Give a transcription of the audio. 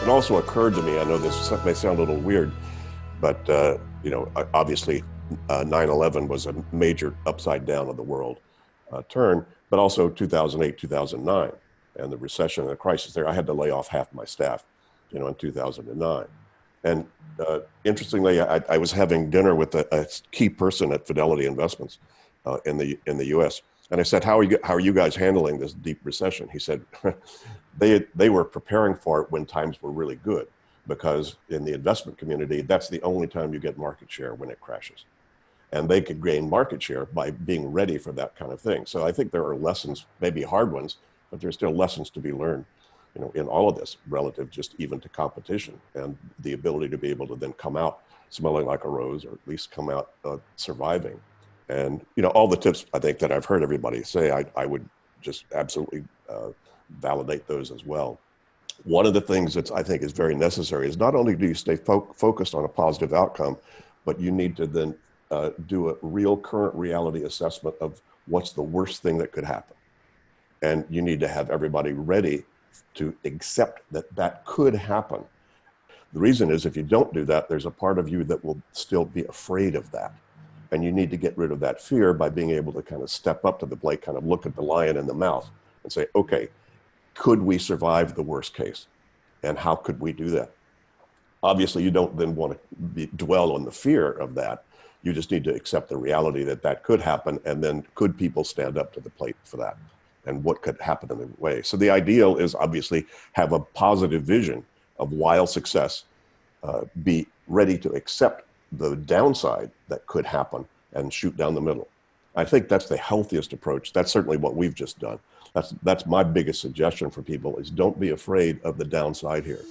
It also occurred to me, I know this may sound a little weird, but obviously 9/11 was a major upside down of the world turn, but also 2008, 2009, and the recession and the crisis there. I had to lay off half my staff, in 2009. And interestingly, I was having dinner with a key person at Fidelity Investments in the U.S. And I said, how are you guys handling this deep recession? He said, they were preparing for it when times were really good, because in the investment community, that's the only time you get market share, when it crashes. And they could gain market share by being ready for that kind of thing. So I think there are lessons, maybe hard ones, but there's still lessons to be learned, in all of this, relative just even to competition, and the ability to be able to then come out smelling like a rose, or at least come out surviving. And, all the tips I think that I've heard everybody say, I would just absolutely validate those as well. One of the things that I think is very necessary is not only do you stay focused on a positive outcome, but you need to then do a real current reality assessment of what's the worst thing that could happen. And you need to have everybody ready to accept that that could happen. The reason is, if you don't do that, there's a part of you that will still be afraid of that. And you need to get rid of that fear by being able to kind of step up to the plate, kind of look at the lion in the mouth and say, okay, could we survive the worst case? And how could we do that? Obviously, you don't then want to dwell on the fear of that. You just need to accept the reality that that could happen. And then could people stand up to the plate for that? And what could happen in the way? So the ideal is obviously have a positive vision of wild success, be ready to accept the downside that could happen and shoot down the middle. I think that's the healthiest approach. That's certainly what we've just done. That's my biggest suggestion for people, is don't be afraid of the downside here.